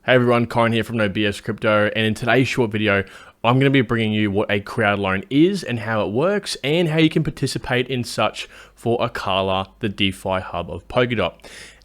Hey everyone, Corin here from No BS Crypto, and in today's short video, I'm going to be bringing you what a Crowdloan is and how it works, and how you can participate in such for Acala, the DeFi hub of Polkadot.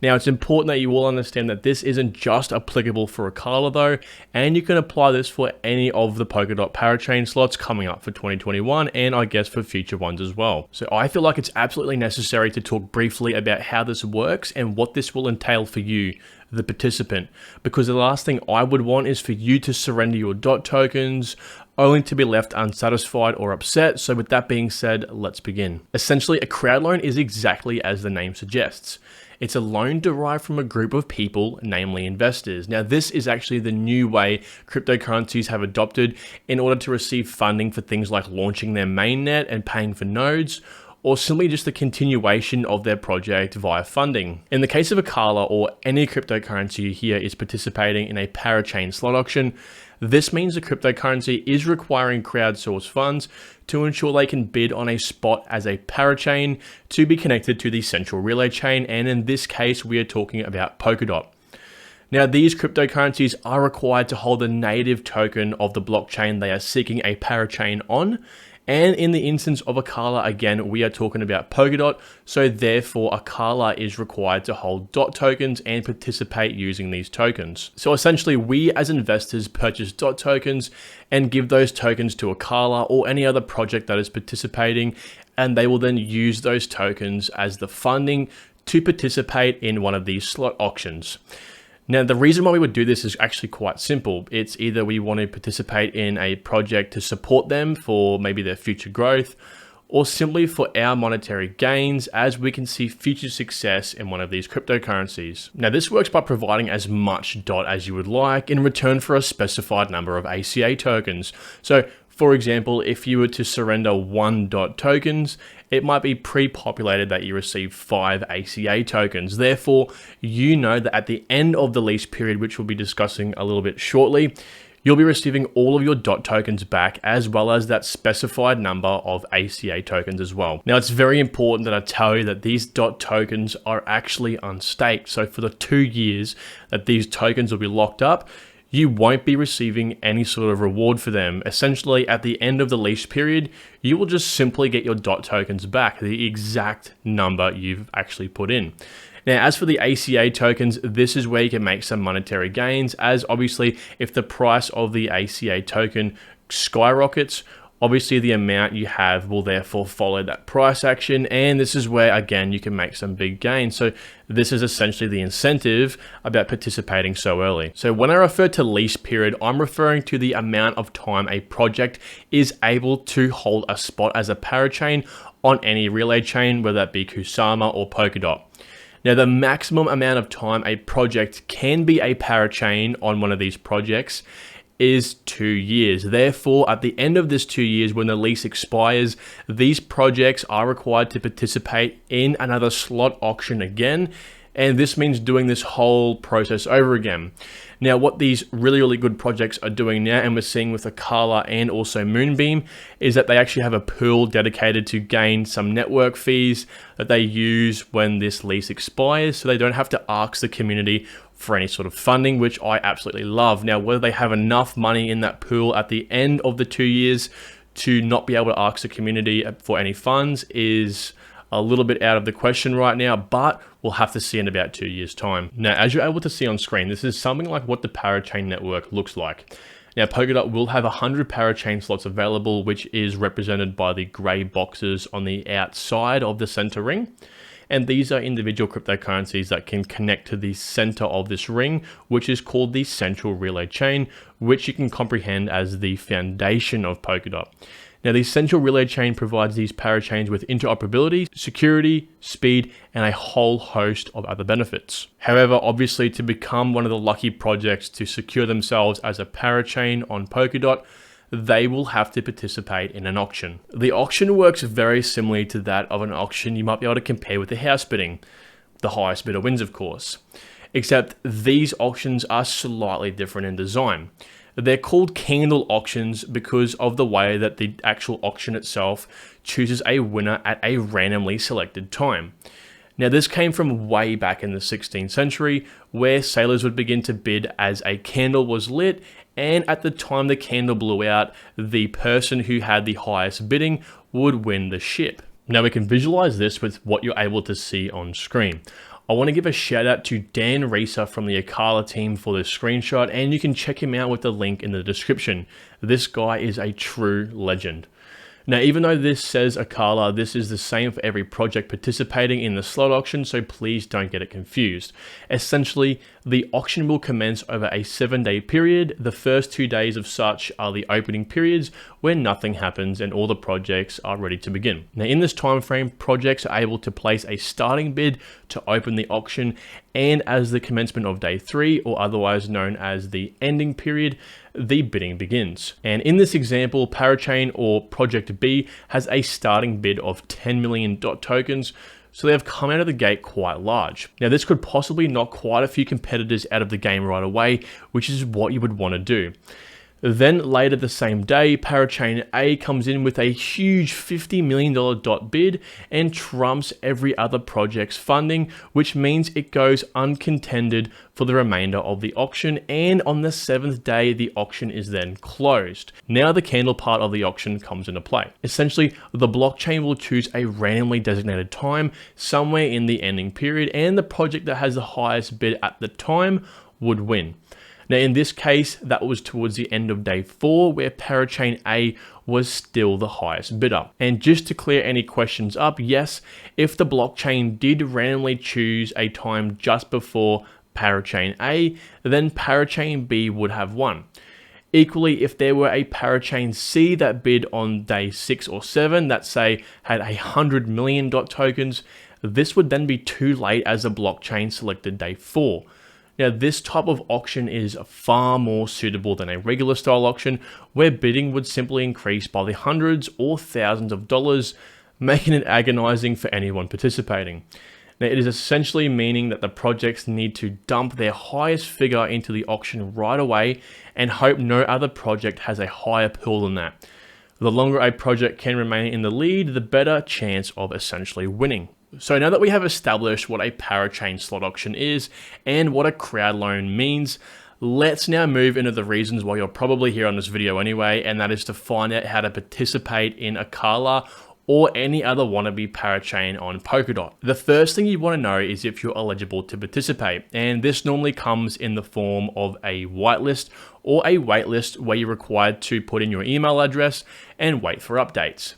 Now, it's important that you all understand that this isn't just applicable for Acala though, and you can apply this for any of the Polkadot Parachain slots coming up for 2021, and I guess for future ones as well. So I feel like it's absolutely necessary to talk briefly about how this works and what this will entail for you, the participant, because the last thing I would want is for you to surrender your DOT tokens only to be left unsatisfied or upset. So with that being said, let's begin. Essentially, a crowd loan is exactly as the name suggests. It's a loan derived from a group of people, namely investors. Now, this is actually the new way cryptocurrencies have adopted in order to receive funding for things like launching their mainnet and paying for nodes, or simply just the continuation of their project via funding. In the case of Acala, or any cryptocurrency here is participating in a Parachain slot auction, this means the cryptocurrency is requiring crowdsourced funds to ensure they can bid on a spot as a parachain to be connected to the central relay chain, and in this case, we are talking about Polkadot. Now, these cryptocurrencies are required to hold the native token of the blockchain they are seeking a parachain on. And in the instance of Acala, again, we are talking about Polkadot, so therefore Acala is required to hold DOT tokens and participate using these tokens. So essentially, we as investors purchase DOT tokens and give those tokens to Acala or any other project that is participating, and they will then use those tokens as the funding to participate in one of these slot auctions. Now, the reason why we would do this is actually quite simple. It's either we want to participate in a project to support them for maybe their future growth, or simply for our monetary gains as we can see future success in one of these cryptocurrencies. Now, this works by providing as much DOT as you would like in return for a specified number of ACA tokens. So, for example, if you were to surrender 1 DOT tokens, it might be pre-populated that you receive 5 ACA tokens. Therefore, you know that at the end of the lease period, which we'll be discussing a little bit shortly, you'll be receiving all of your DOT tokens back, as well as that specified number of ACA tokens as well. Now, it's very important that I tell you that these DOT tokens are actually unstaked. So for the 2 years that these tokens will be locked up, you won't be receiving any sort of reward for them. Essentially, at the end of the lease period, you will just simply get your DOT tokens back, the exact number you've actually put in. Now, as for the ACA tokens, this is where you can make some monetary gains, as obviously if the price of the ACA token skyrockets, obviously the amount you have will therefore follow that price action, and this is where, again, you can make some big gains. So this is essentially the incentive about participating so early. So when I refer to lease period, I'm referring to the amount of time a project is able to hold a spot as a parachain on any relay chain, whether that be Kusama or Polkadot. Now, the maximum amount of time a project can be a parachain on one of these projects is 2 years. Therefore, at the end of this 2 years, when the lease expires, these projects are required to participate in another slot auction again. And this means doing this whole process over again. Now, what these really good projects are doing now, and we're seeing with Acala and also Moonbeam, is that they actually have a pool dedicated to gain some network fees that they use when this lease expires, so they don't have to ask the community for any sort of funding, which I absolutely love. Now, whether they have enough money in that pool at the end of the 2 years to not be able to ask the community for any funds is a little bit out of the question right now, but we'll have to see in about 2 years' time. Now, as you're able to see on screen, this is something like what the Parachain network looks like. Now, Polkadot will have 100 Parachain slots available, which is represented by the gray boxes on the outside of the center ring. And these are individual cryptocurrencies that can connect to the center of this ring, which is called the central relay chain, which you can comprehend as the foundation of Polkadot. Now, the central relay chain provides these parachains with interoperability, security, speed, and a whole host of other benefits. However, obviously, to become one of the lucky projects to secure themselves as a parachain on Polkadot, they will have to participate in an auction. The auction works very similarly to that of an auction you might be able to compare with the house bidding. The highest bidder wins, of course. Except these auctions are slightly different in design. They're called candle auctions because of the way that the actual auction itself chooses a winner at a randomly selected time. Now, this came from way back in the 16th century, where sailors would begin to bid as a candle was lit, and at the time the candle blew out, the person who had the highest bidding would win the ship. Now, we can visualize this with what you're able to see on screen. I want to give a shout out to Dan Reeser from the Acala team for this screenshot, and you can check him out with the link in the description. This guy is a true legend. Now, even though this says Acala, this is the same for every project participating in the slot auction, so please don't get it confused. Essentially, the auction will commence over a 7-day period. The first 2 days of such are the opening periods where nothing happens and all the projects are ready to begin. Now, in this time frame, projects are able to place a starting bid to open the auction, and as the commencement of day 3, or otherwise known as the ending period, the bidding begins. And in this example, Parachain or Project B has a starting bid of 10 million DOT tokens, so they have come out of the gate quite large. Now, this could possibly knock quite a few competitors out of the game right away, which is what you would want to do. Then later the same day, Parachain A comes in with a huge $50 million DOT bid and trumps every other project's funding, which means it goes uncontended for the remainder of the auction, and on the 7th day, the auction is then closed. Now the candle part of the auction comes into play. Essentially, the blockchain will choose a randomly designated time somewhere in the ending period, and the project that has the highest bid at the time would win. Now, in this case, that was towards the end of day 4, where Parachain A was still the highest bidder. And just to clear any questions up, yes, if the blockchain did randomly choose a time just before Parachain A, then Parachain B would have won. Equally, if there were a Parachain C that bid on day 6 or 7 that, say, had 100 million DOT tokens, this would then be too late as the blockchain selected day 4. Now, this type of auction is far more suitable than a regular style auction, where bidding would simply increase by the hundreds or thousands of dollars, making it agonizing for anyone participating. Now, it is essentially meaning that the projects need to dump their highest figure into the auction right away and hope no other project has a higher pool than that. The longer a project can remain in the lead, the better chance of essentially winning. So now that we have established what a Parachain slot auction is and what a crowd loan means, let's now move into the reasons why you're probably here on this video anyway, and that is to find out how to participate in Acala or any other wannabe Parachain on Polkadot. The first thing you want to know is if you're eligible to participate, and this normally comes in the form of a whitelist or a waitlist where you're required to put in your email address and wait for updates.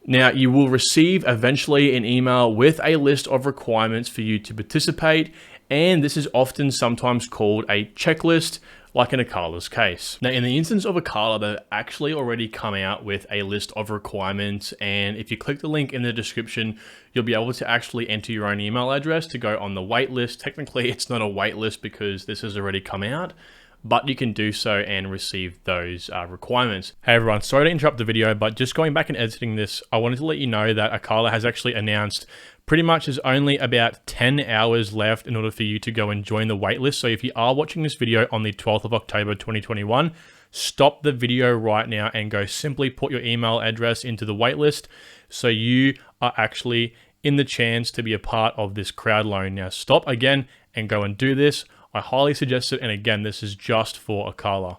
Now, you will receive eventually an email with a list of requirements for you to participate, and this is often sometimes called a checklist, like in Acala's case. Now, in the instance of Acala, they've actually already come out with a list of requirements, and if you click the link in the description, you'll be able to actually enter your own email address to go on the wait list. Technically, it's not a wait list because this has already come out, but you can do so and receive those requirements. Hey everyone, sorry to interrupt the video, but just going back and editing this, I wanted to let you know that Acala has actually announced pretty much there's only about 10 hours left in order for you to go and join the waitlist. So if you are watching this video on the 12th of October 2021, stop the video right now and go simply put your email address into the waitlist so you are actually in the chance to be a part of this crowd loan. Now stop again and go and do this. I highly suggest it, and again, this is just for Acala.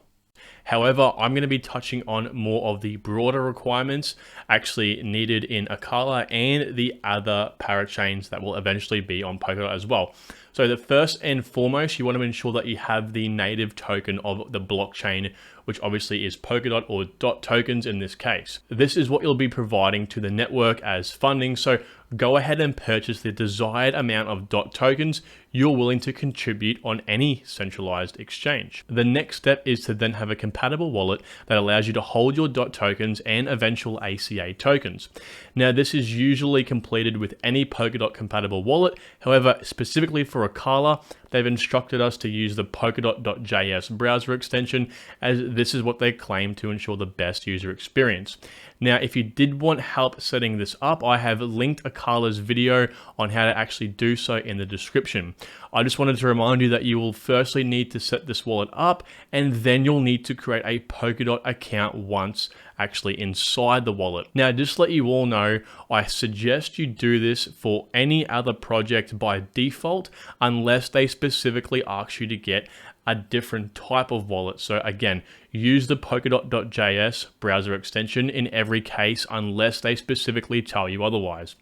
However, I'm going to be touching on more of the broader requirements actually needed in Acala and the other parachains that will eventually be on Polkadot as well. So the first and foremost, you want to ensure that you have the native token of the blockchain, which obviously is Polkadot or DOT tokens in this case. This is what you'll be providing to the network as funding. So go ahead and purchase the desired amount of DOT tokens you're willing to contribute on any centralized exchange. The next step is to then have a compatible wallet that allows you to hold your DOT tokens and eventual ACA tokens. Now, this is usually completed with any Polkadot compatible wallet. However, specifically for Acala, they've instructed us to use the Polkadot.js browser extension, as this is what they claim to ensure the best user experience. Now, if you did want help setting this up, I have linked Acala's video on how to actually do so in the description. I just wanted to remind you that you will firstly need to set this wallet up, and then you'll need to create a Polkadot account once actually inside the wallet. Now, just to let you all know, I suggest you do this for any other project by default, unless they specifically ask you to get a different type of wallet. So again, use the Polkadot.js browser extension in every case, unless they specifically tell you otherwise.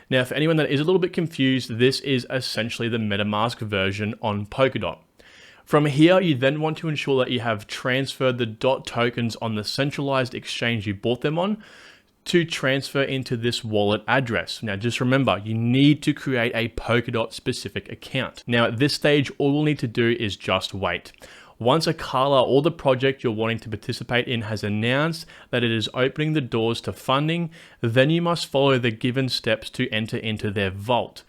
Now, for anyone that is a little bit confused, this is essentially the MetaMask version on Polkadot. From here, you then want to ensure that you have transferred the DOT tokens on the centralized exchange you bought them on to transfer into this wallet address. Now, just remember, you need to create a Polkadot specific account. Now, at this stage, all we'll need to do is just wait. Once Acala or the project you're wanting to participate in has announced that it is opening the doors to funding, then you must follow the given steps to enter into their vault.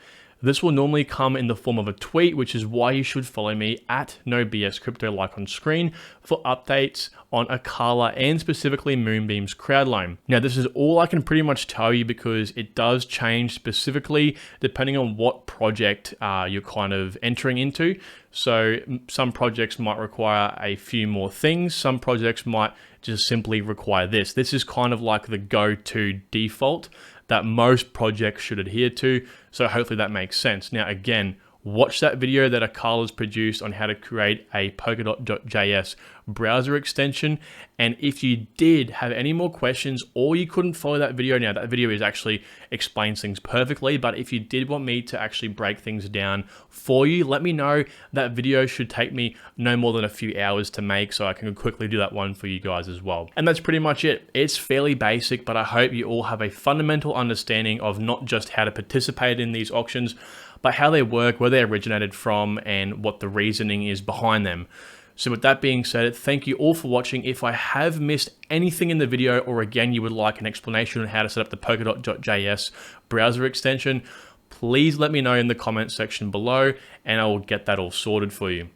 This will normally come in the form of a tweet, which is why you should follow me at NoBSCrypto like on screen for updates on Acala and specifically MOONBEAM'S Crowdloan. Now, this is all I can pretty much tell you because it does change specifically depending on what project you're kind of entering into. So some projects might require a few more things. Some projects might just simply require this. This is kind of like the go-to default that most projects should adhere to. So hopefully that makes sense. Now, again, watch that video that Acala's produced on how to create a Polkadot.js browser extension. And if you did have any more questions or you couldn't follow that video, now that video is actually explains things perfectly, but if you did want me to actually break things down for you, let me know. That video should take me no more than a few hours to make, so I can quickly do that one for you guys as well. And that's pretty much it. It's fairly basic, but I hope you all have a fundamental understanding of not just how to participate in these auctions, but how they work, where they originated from, and what the reasoning is behind them. So with that being said, thank you all for watching. If I have missed anything in the video, or again, you would like an explanation on how to set up the Polkadot.js browser extension, please let me know in the comment section below, and I will get that all sorted for you.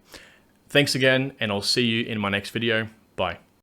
Thanks again, and I'll see you in my next video. Bye.